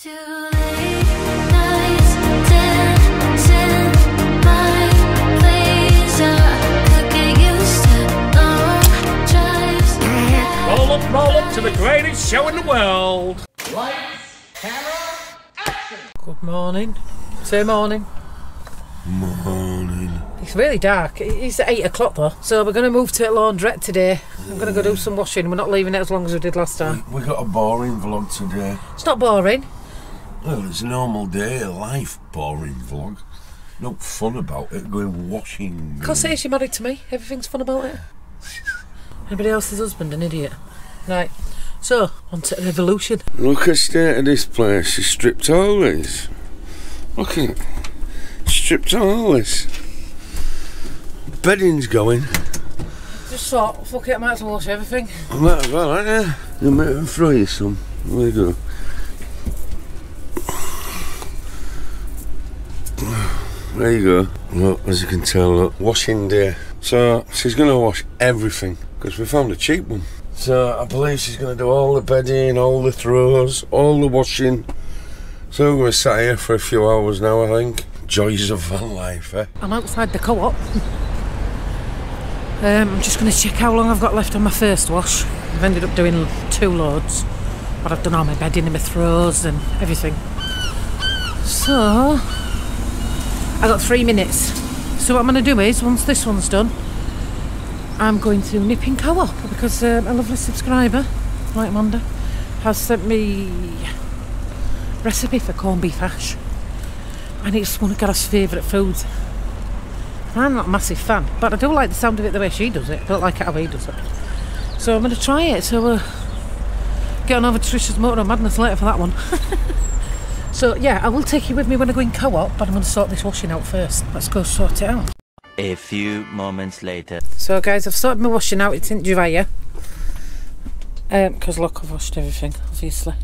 It's too late, nights dancing, my laser could get used to long drives. Roll up to the greatest show in the world. Lights, camera, action! Good morning. Say morning. Morning. It's really dark. It's 8 o'clock though, so we're going to move to a laundrette today. I'm going to go do some washing. We're not leaving it as long as we did last time. We got a boring vlog today. It's not boring. Well, it's a normal day of life, boring vlog. No fun about it, going washing. Because say you're married to me, everything's fun about it. Anybody else's husband an idiot? Right, so, on to revolution. Look at the state of this place. She stripped all this. Look at it. Stripped all this. Bedding's going. Just thought, fuck it, I might as well wash everything. I might as well, ain't you? You might have throw you some. There you go. There you go. Look, as you can tell, look, washing day. So she's going to wash everything because we found a cheap one. So I believe she's going to do all the bedding, all the throws, all the washing. So we're sat here for a few hours now, I think. Joys of van life, eh? I'm outside the co-op. I'm just going to check how long I've got left on my first wash. I've ended up doing 2 loads, but I've done all my bedding and my throws and everything. So I got 3 minutes. So what I'm going to do is, once this one's done, I'm going to nip in co-op because a lovely subscriber, right Amanda, has sent me a recipe for corned beef hash, and it's one of Gareth's favourite foods. I'm not a massive fan, but I do like the sound of it the way she does it. I don't like it how he does it. So I'm going to try it. So we'll get on over to Trisha's Motorhome Madness later for that one. So yeah, I will take you with me when I go in co-op, but I'm going to sort this washing out first. Let's go sort it out. A few moments later. So guys, I've sorted my washing out. It's in dryer. Because look, I've washed everything, obviously.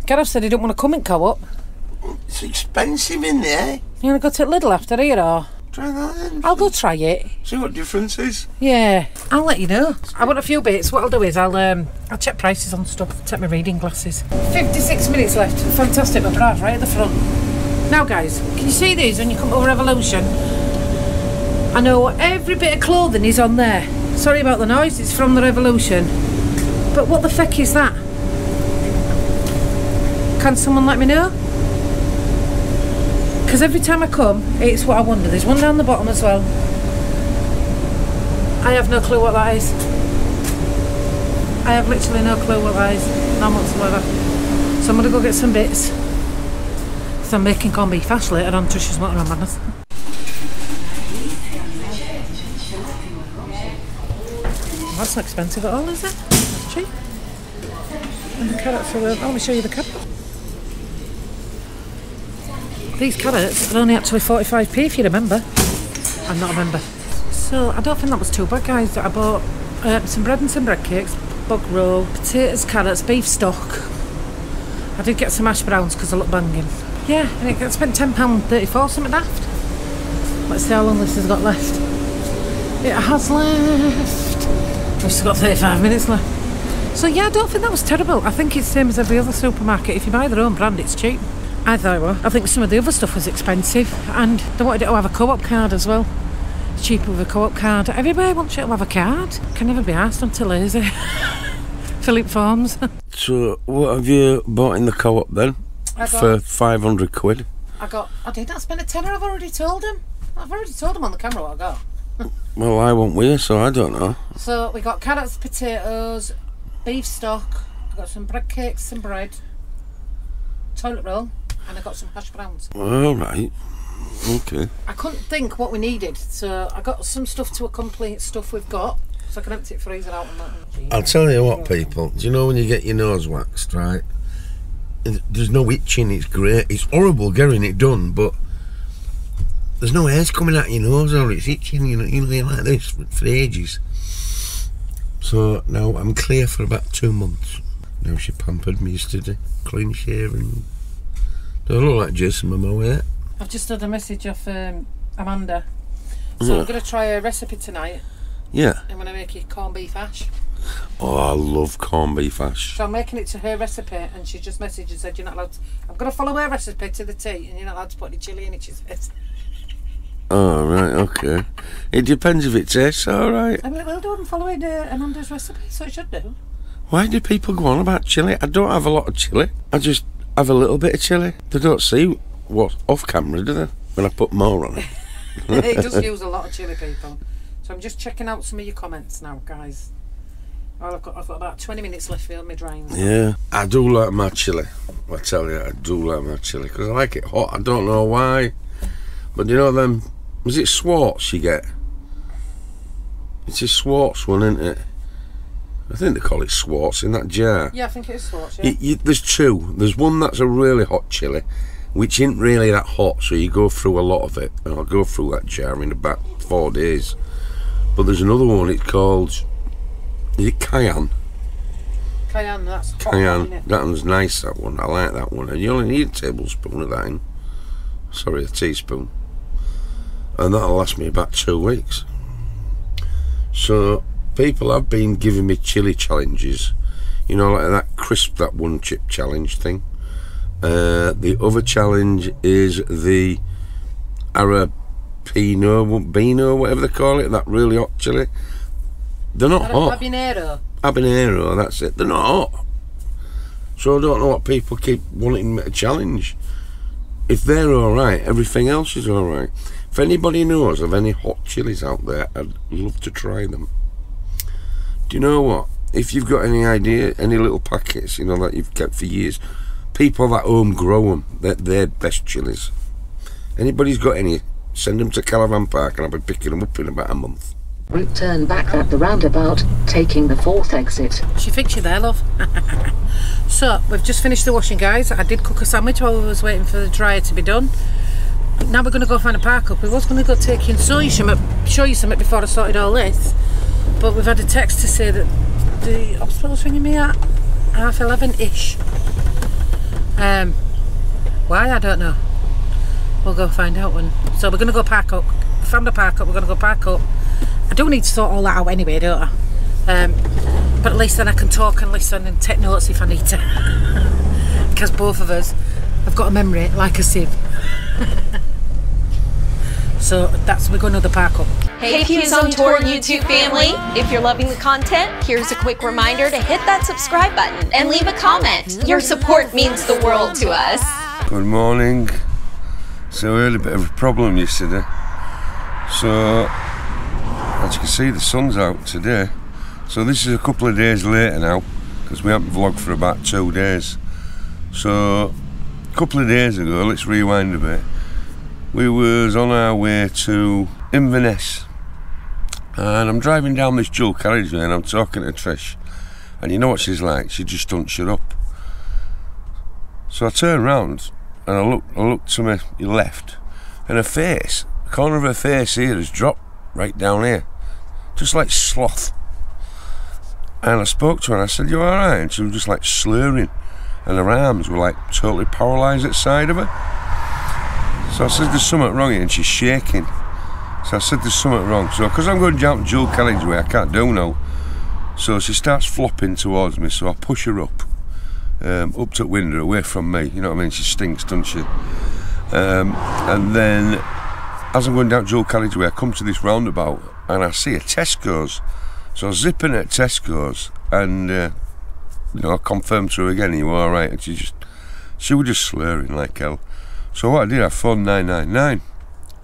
Gareth said he don't want to come in co-op. It's expensive in there. You want to go to Lidl after here or? Try that then. I'll go try it. See what difference is. Yeah, I'll let you know. I want a few bits. What I'll do is I'll check prices on stuff. Take my reading glasses. 56 minutes left. Fantastic, my bra right at the front. Now guys, can you see these when you come over Revolution? I know every bit of clothing is on there. Sorry about the noise, it's from the Revolution. But what the feck is that? Can someone let me know? Because every time I come, it's what I wonder. There's one down the bottom as well. I have no clue what that is. I have literally no clue what that is. None whatsoever. So I'm going to go get some bits. So I'm making corned beef hash later on Trisha's Motorhome Madness. That's not expensive at all, is it? That's cheap. And the carrots are worth. I want to show you the carrots. These carrots are only actually 45p if you remember. I'm not a member. So I don't think that was too bad, guys. I bought some bread and some bread cakes, bog roll, potatoes, carrots, beef stock. I did get some hash browns because they look banging. Yeah, and I spent £10.34, something daft. Let's see how long this has got left. It has left. We've still got 35 minutes left. So yeah, I don't think that was terrible. I think it's the same as every other supermarket. If you buy their own brand, it's cheap. I thought it was. I think some of the other stuff was expensive, and they wanted it to have a co-op card as well. It's cheaper with a co-op card. Everybody wants you to have a card. Can never be asked, I'm too lazy. Fill in forms. So what have you bought in the co-op then? For 500 quid? I did not spend a tenner, I've already told him. I've already told him on the camera what I got. Well, I won't with you, so I don't know. So we got carrots, potatoes, beef stock, I got some bread cakes, some bread, toilet roll, and I got some hash browns. Alright, okay. I couldn't think what we needed, so I got some stuff to accompany stuff we've got, so I can empty the freezer out and that. I'll tell you what, people, do you know when you get your nose waxed, right? There's no itching, it's great. It's horrible getting it done, but there's no hairs coming out of your nose or it's itching, you know, you're like this for ages. So now I'm clear for about 2 months. Now she pampered me yesterday, clean shaven. Do I look like Jason Momoa yet? I've just had a message off Amanda. So I'm going to try a recipe tonight. Yeah. I'm going to make you corned beef hash. Oh, I love corned beef hash. So I'm making it to her recipe, and she just messaged and said, you're not allowed to... I'm going to follow her recipe to the T, and you're not allowed to put any chilli in it, she said. Oh, right, okay. It depends if it tastes alright. I mean, well, I'm following Amanda's recipe, so it should do. Why do people go on about chilli? I don't have a lot of chilli. I just have a little bit of chilli. They don't see what's off camera, do they? When I put more on it. He does use a lot of chilli, people. So I'm just checking out some of your comments now, guys. Well, I've got about 20 minutes left for my drains. Yeah, I do like my chilli. I tell you, I do like my chilli because I like it hot. I don't know why, but you know them. Was it Swartz you get? It's a Swartz one, isn't it? I think they call it Swartz in that jar. Yeah, I think it is Swartz. Yeah. There's two. There's one that's a really hot chilli, which isn't really that hot, so you go through a lot of it. And I'll go through that jar in about 4 days. But there's another one. It's called. Is it Cayenne? Cayenne, that's hot. Cayenne, that one's nice, that one. I like that one. And you only need a tablespoon of that in. Sorry, a teaspoon. And that'll last me about 2 weeks. So, people have been giving me chili challenges. You know, like that crisp, that one chip challenge thing. The other challenge is the Beano, whatever they call it, that really hot chili. They're not hot. Habanero, that's it. They're not hot. So I don't know what people keep wanting me to challenge. If they're alright, everything else is alright. If anybody knows of any hot chilies out there, I'd love to try them. Do you know what? If you've got any idea, any little packets, you know, that you've kept for years, people that home grow them, they're best chilies. Anybody's got any, send them to Caravan Park and I'll be picking them up in about a month. Route turn back at the roundabout, taking the 4th exit. She thinks you're there, love. So, we've just finished the washing, guys. I did cook a sandwich while we was waiting for the dryer to be done. Now we're going to go find a park up. We was going to go take you and show you something before I sorted all this. But we've had a text to say that the hospital's ringing me at 11:30-ish. Why? I don't know. We'll go find out when. So we're going to go park up. We found a park up. We're going to go park up. I do need to sort all that out anyway, don't I? But at least then I can talk and listen and take notes if I need to. Because both of us have got a memory like a sieve. So we're going to the park up. Hey Pughs on Tour YouTube family, if you're loving the content, here's a quick reminder to hit that subscribe button and leave a comment. Your support means the world to us. Good morning. So we had a bit of a problem yesterday. So, as you can see, the sun's out today. So this is a couple of days later now, because we haven't vlogged for about 2 days. So, a couple of days ago, let's rewind a bit, we was on our way to Inverness. And I'm driving down this dual carriageway and I'm talking to Trish. And you know what she's like, she just don't shut up. So I turn round and I look to my left, and her face, the corner of her face here has dropped right down here, just like sloth. And I spoke to her and I said, you alright? And she was just like slurring, and her arms were like totally paralysed at the side of her. So I said, there's something wrong here, and she's shaking. So I said, there's something wrong. So because I'm going down dual carriageway, I can't do no. So she starts flopping towards me, so I push her up to the window, away from me, you know what I mean? She stinks, doesn't she? And then, as I'm going down dual carriageway, I come to this roundabout, and I see a Tesco's. So I was zipping at Tesco's, and you know, I confirmed to her again, are you alright? And she was just slurring like hell. So what I did, I phoned 999,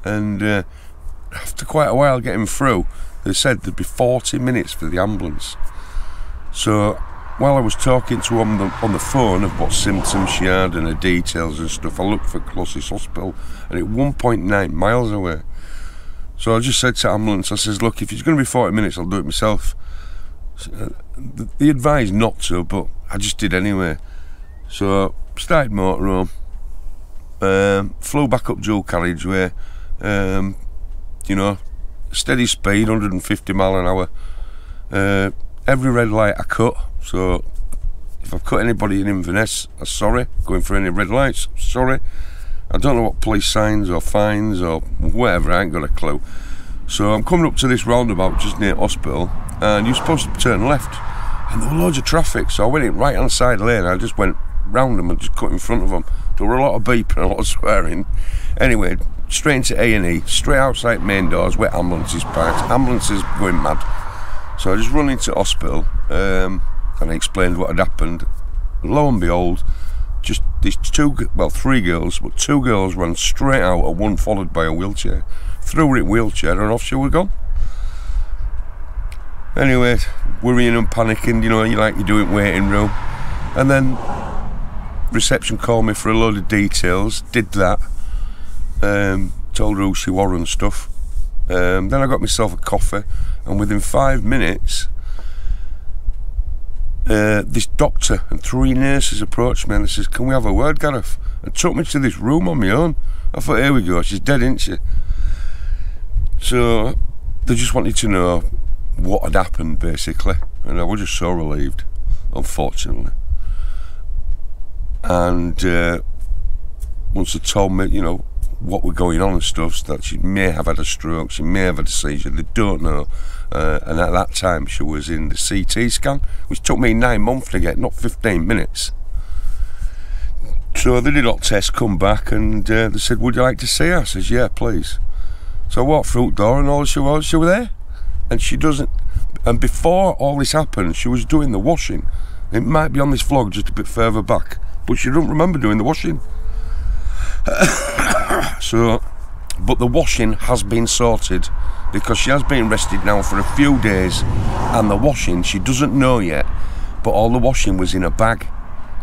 and after quite a while getting through, they said there'd be 40 minutes for the ambulance. So while I was talking to her on the phone of what symptoms she had and her details and stuff, I looked for closest hospital, and it 1.9 miles away. So I just said to the ambulance, I says, look, if it's going to be 40 minutes, I'll do it myself. They advised not to, but I just did anyway. So started motorhome, flew back up dual carriageway, you know, steady speed, 150 mile an hour. Every red light I cut, so if I've cut anybody in Inverness, I'm sorry. Going for any red lights, sorry. I don't know what police signs or fines or whatever, I ain't got a clue. So I'm coming up to this roundabout just near hospital, and you're supposed to turn left, and there were loads of traffic, so I went in right hand side lane. I just went round them and just cut in front of them. There were a lot of beeping and a lot of swearing. Anyway, straight into A&E, straight outside main doors where ambulances parked. Ambulances going mad. So I just run into hospital, and I explained what had happened. Lo and behold, just these three girls, but two girls ran straight out, and one followed by a wheelchair. Threw her in a wheelchair and off she was gone. Anyway, worrying and panicking, you know, like you do in waiting room. And then reception called me for a load of details, did that, told her who she was and stuff. Then I got myself a coffee, and within 5 minutes, this doctor and 3 nurses approached me and they says, "Can we have a word, Gareth?" And took me to this room on my own. I thought, here we go, she's dead, isn't she? So they just wanted to know what had happened, basically, and I was just so relieved, unfortunately. And once they told me, you know, what was going on and stuff, that she may have had a stroke, she may have had a seizure, they don't know. And at that time she was in the CT scan, which took me 9 months to get, not 15 minutes. So they did all tests, come back, and they said, "Would you like to see her?" I says, "Yeah, please." So I walked through the door, and all she was there. And she doesn't, and before all this happened, she was doing the washing. It might be on this vlog just a bit further back, but she don't remember doing the washing. So, but the washing has been sorted, because she has been rested now for a few days, and the washing, she doesn't know yet, but all the washing was in a bag.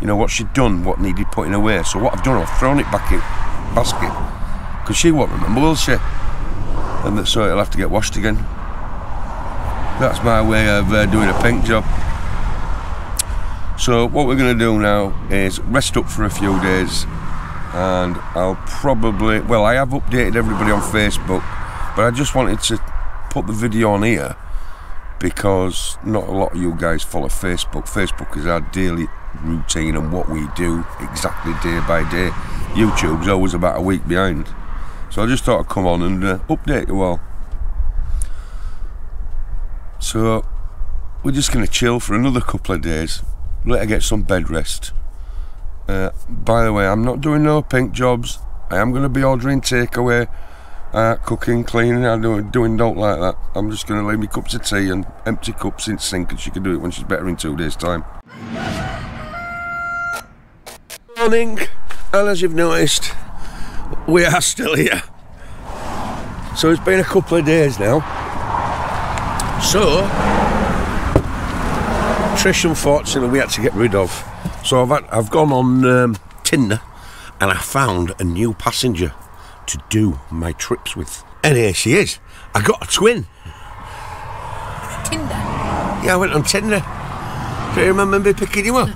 You know what she'd done, what needed putting away. So what I've done, I've thrown it back in basket, because she won't remember, will she? And so it'll have to get washed again. That's my way of doing a pink job. So what we're going to do now is rest up for a few days, and I'll probably, well, I have updated everybody on Facebook, but I just wanted to put the video on here because not a lot of you guys follow Facebook. Facebook is our daily routine and what we do exactly day by day. YouTube's always about a week behind. So I just thought I'd come on and update you all. So we're just going to chill for another couple of days, let her get some bed rest. By the way, I'm not doing no pink jobs. I am going to be ordering takeaway, cooking, cleaning. I'm don't like that. I'm just going to leave me cups of tea and empty cups in the sink, and she can do it when she's better in 2 days' time. Morning, and as you've noticed, we are still here. So it's been a couple of days now. So Trish, unfortunately, we had to get rid of. So I've gone on Tinder, and I found a new passenger to do my trips with. And here she is. I got a twin. Tinder? Yeah, I went on Tinder. Do you remember me picking you up?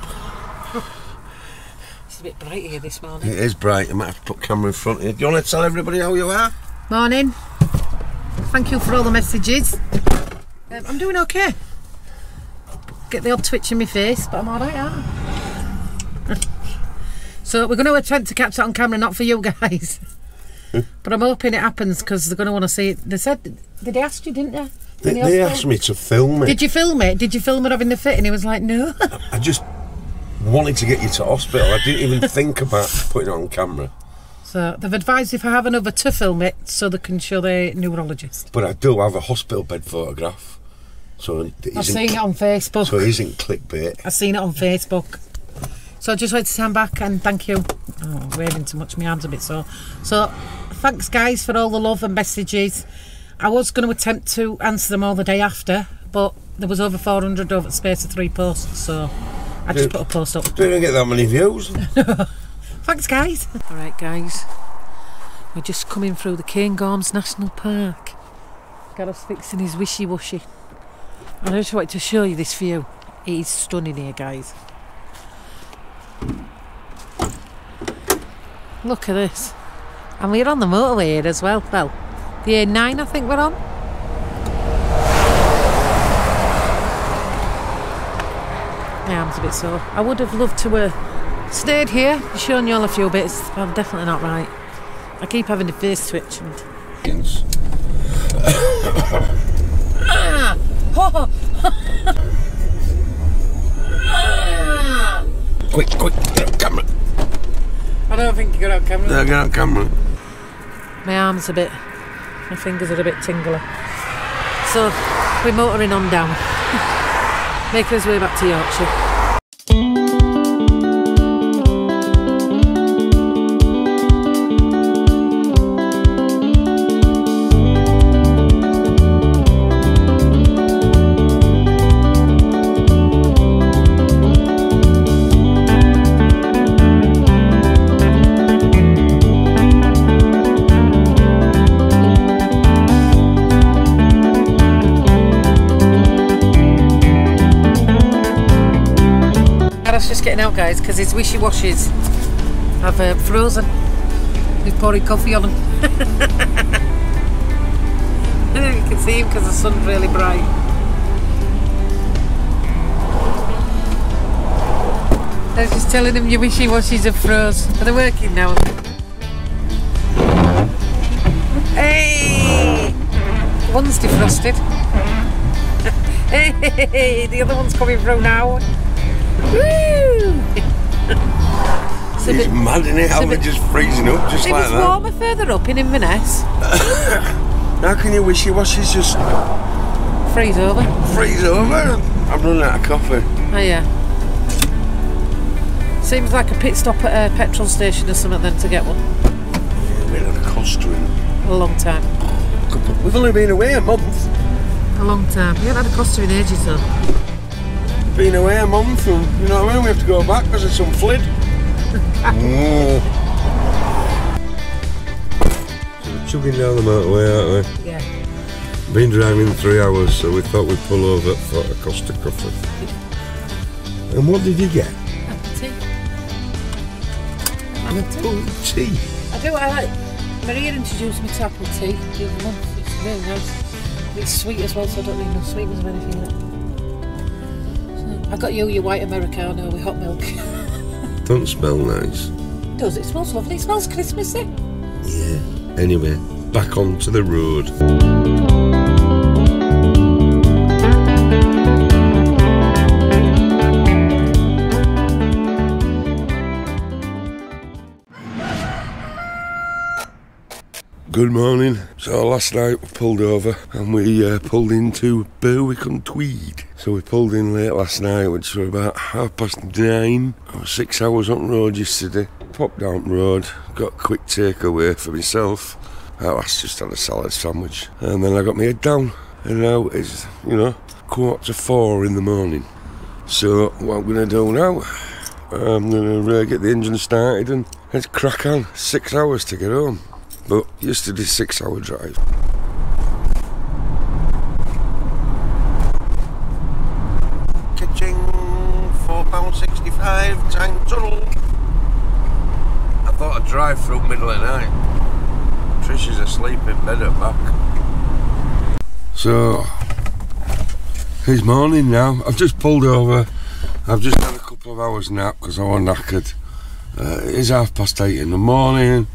It's a bit bright here this morning. It is bright. I might have to put camera in front of you. Do you want to tell everybody how you are? Morning. Thank you for all the messages. I'm doing okay. Get the odd twitch in my face, but I'm alright, aren't I? So we're going to attempt to catch that on camera, not for you guys. But I'm hoping it happens, because they're going to want to see it. They said, they asked you, didn't they? They asked me to film it. Did you film it? Did you film it having the fit? And he was like, no. I just wanted to get you to hospital. I didn't even think about putting it on camera. So they've advised if I have another to film it, so they can show the neurologist. But I do have a hospital bed photograph. So I've seen it on Facebook. So it isn't clickbait. I've seen it on Facebook. So I just wanted to stand back and thank you. Oh, I'm waving too much, my arm's a bit sore. So thanks guys for all the love and messages. I was going to attempt to answer them all the day after, but there was over 400 over the space of 3 posts, so I just put a post up. Didn't get that many views. Thanks guys. Alright guys, we're just coming through the Cairngorms National Park. Gareth's fixing his wishy-washy. I just wanted to show you this view. It is stunning here, guys. Look at this. And we're on the motorway here as well. Well, the A9 I think we're on. My arm's a bit sore. I would have loved to have stayed here, shown you all a few bits, but I'm definitely not right. I keep having the face twitch. And... quick, get on camera. I don't think you got on camera. No, get on camera. My arms a bit, my fingers are a bit tingly. So we're motoring on down, making his way back to Yorkshire. Just getting out, guys, because his wishy-washies have frozen. He's pouring coffee on them. You can see him because the sun's really bright. I was just telling him your wishy-washies have froze. Are they working now? Hey! One's defrosted. Hey! The other one's coming through now. Woo! It's mad, isn't it? How they're just freezing up just like that. It was warmer further up in Inverness. How can your wishy-washies just freeze over? Freeze over? I'm running out of coffee. Oh yeah. Seems like a pit stop at a petrol station or something then to get one. Yeah, we had a Costa in a long time. We've only been away a month. A long time. We haven't had a Costa in ages though. Been away a month and, you know what I mean, we have to go back because of some flood. So we're chugging down the motorway, aren't we? Yeah. Been driving 3 hours, so we thought we'd pull over for a Costa coffee. And what did you get? Apple tea. Apple tea? I do, I like... Maria introduced me to apple tea the other month. It's really nice. It's sweet as well, so I don't need no sweetness or anything in it. I got you your white Americano with hot milk. Don't smell nice. It does, it smells lovely. It smells Christmassy. Yeah. Anyway, back onto the road. Good morning. So last night we pulled over and we pulled into Berwick-on-Tweed. So we pulled in late last night, which was about 9:30. I was 6 hours on the road yesterday. Popped down the road, got a quick takeaway for myself. I just had a salad sandwich. And then I got my head down. And now it's, 4:45 in the morning. So what I'm going to do now, I'm going to get the engine started and let's crack on. 6 hours to get home. But yesterday's 6 hour drive. Kitching, £4.65, time tunnel. I thought I'd drive through middle of the night. Trisha's asleep in bed at back. So, it's morning now. I've just pulled over. I've just had a couple of hours nap because I was knackered. It is 8:30 in the morning.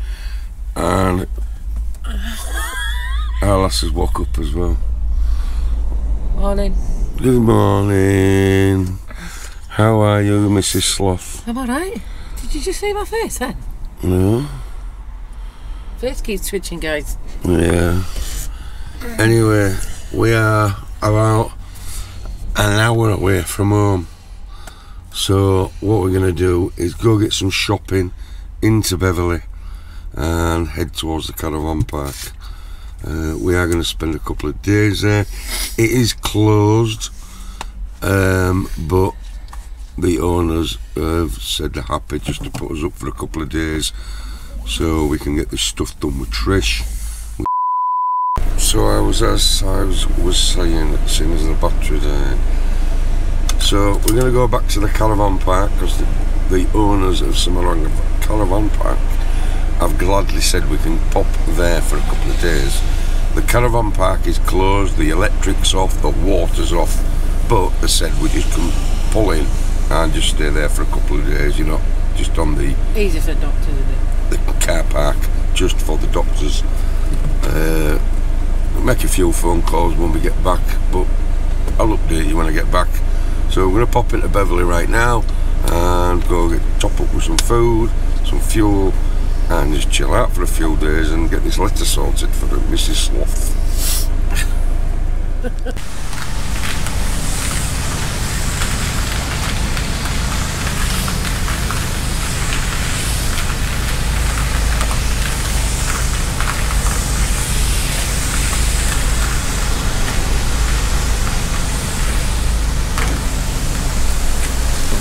And our lasses woke up as well. Morning. Good morning. How are you, Mrs. Sloth? I'm alright. Did you just see my face then? No. Face keeps twitching, guys. Yeah. Anyway, we are about an hour away from home. So what we're going to do is go get some shopping into Beverley and head towards the caravan park. We are going to spend a couple of days there. It is closed, but the owners have said they're happy just to put us up for a couple of days so we can get this stuff done with Trish. So as I was saying, as soon as the battery died. So we're going to go back to the caravan park because the owners of Samaranga Caravan Park I've gladly said we can pop there for a couple of days. The caravan park is closed, the electric's off, the water's off, but they said we just can pull in and just stay there for a couple of days, just on the... Easy for doctors, isn't it? The car park, just for the doctors. Make a few phone calls when we get back, but I'll update you when I get back. So we're going to pop into Beverley right now and go top up with some food, some fuel, and just chill out for a few days and get this letter sorted for the Mrs. Sloth.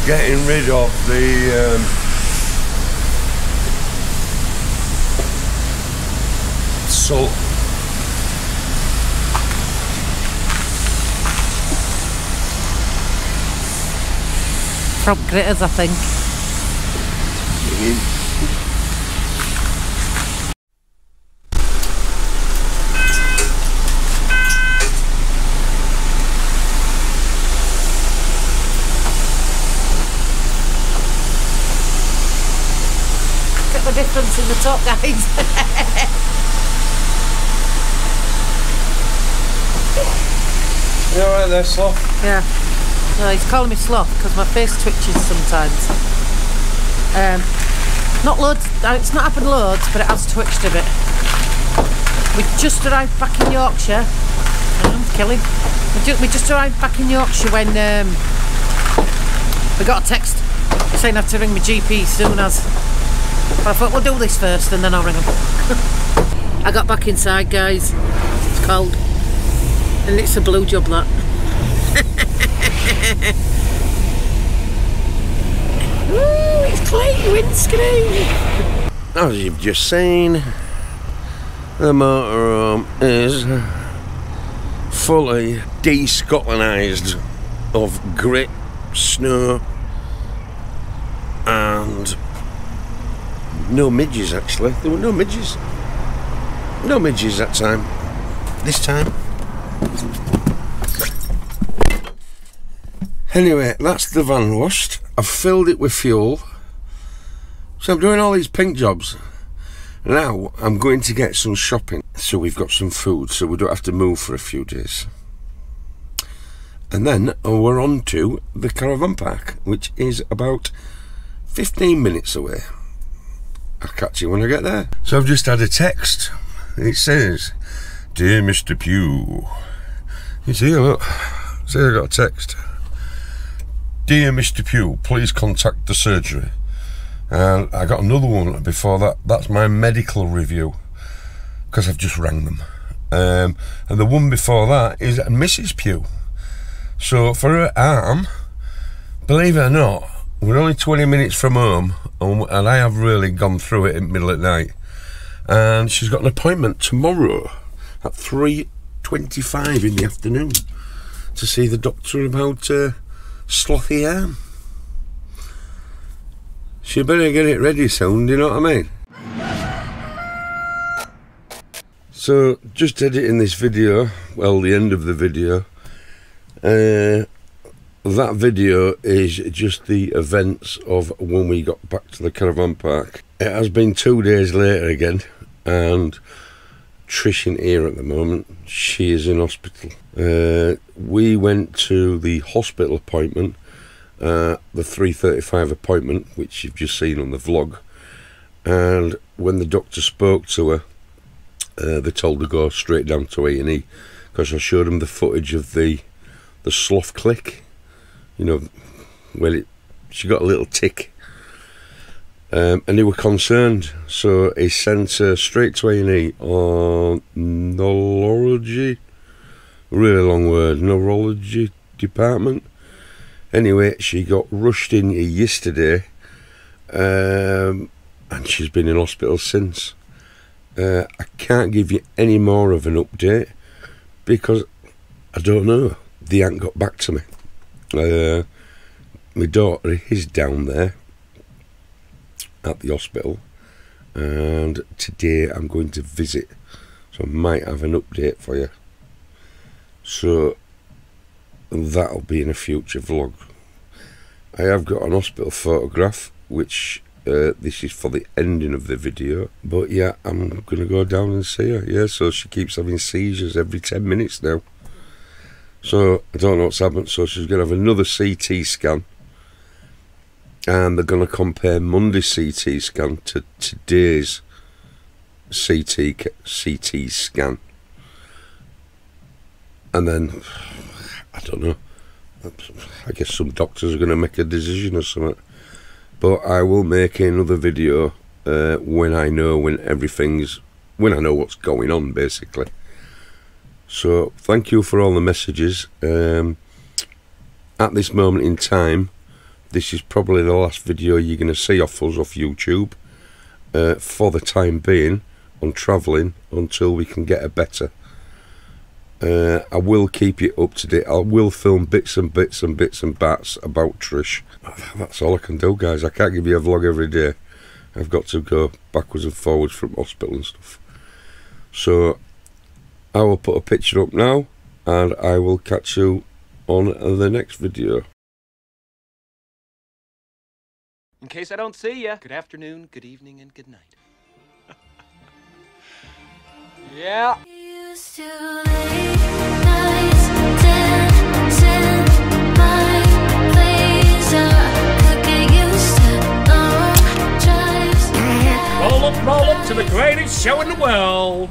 Getting rid of the salt. Frog gritters, I think. The difference in the top, guys. You alright there, Sloth? Yeah. No, he's calling me Sloth because my face twitches sometimes. Not loads, it's not happened loads, but it has twitched a bit. We just arrived back in Yorkshire. Killing. We just arrived back in Yorkshire when we got a text saying I have to ring my GP soon as. But I thought we'll do this first and then I'll ring them. I got back inside, guys. It's cold. And it's a blue job, that. Ooh, it's clean windscreen. As you've just seen, the motorhome is fully de-Scotlandised of grit, snow, and no midges. Actually, there were no midges. No midges that time. This time. Anyway, that's the van washed. I've filled it with fuel. So I'm doing all these pink jobs. Now I'm going to get some shopping. So we've got some food, so we don't have to move for a few days. And then we're on to the caravan park, which is about 15 minutes away. I'll catch you when I get there. So I've just had a text. It says, "Dear Mr. Pugh." You see, look. See, I got a text. "Dear Mr. Pugh, please contact the surgery." And I got another one before that. That's my medical review, because I've just rang them. And the one before that is Mrs. Pugh. So for her arm, believe it or not, we're only 20 minutes from home, and I have really gone through it in the middle of the night. And she's got an appointment tomorrow at 3:25 in the afternoon to see the doctor about slothy arm. She better get it ready soon, do you know what I mean? So, just editing this video, well, the end of the video. That video is just the events of when we got back to the caravan park. It has been 2 days later again, and Trish isn't here at the moment. She is in hospital. We went to the hospital appointment, the 3:35 appointment, which you've just seen on the vlog. And when the doctor spoke to her, they told her to go straight down to A&E, because I showed them the footage of the sloth click. You know, well, she got a little tick. And they were concerned, so he sent her straight to A&E on neurology, really long word, neurology department. Anyway, she got rushed in yesterday, and she's been in hospital since. I can't give you any more of an update because I don't know. They ain't got back to me. My daughter is down there at the hospital, and today I'm going to visit, so I might have an update for you. So that'll be in a future vlog. I have got an hospital photograph, which this is for the ending of the video, but yeah, I'm gonna go down and see her. Yeah, so she keeps having seizures every 10 minutes now, so I don't know what's happened. So she's gonna have another CT scan, and they're going to compare Monday's CT scan to today's CT scan, and then I don't know, I guess some doctors are going to make a decision or something, but I will make another video when I know what's going on, basically. So thank you for all the messages. At this moment in time, this is probably the last video you're going to see off us off YouTube for the time being on travelling until we can get a better. I will keep you up to date. I will film bits and bats about Trish. That's all I can do, guys. I can't give you a vlog every day. I've got to go backwards and forwards from hospital and stuff. So I will put a picture up now, and I will catch you on the next video. In case I don't see you, good afternoon, good evening, and good night. Yeah. Used to late nights dancing my laser. Could get used to long drives. Roll up to the greatest show in the world.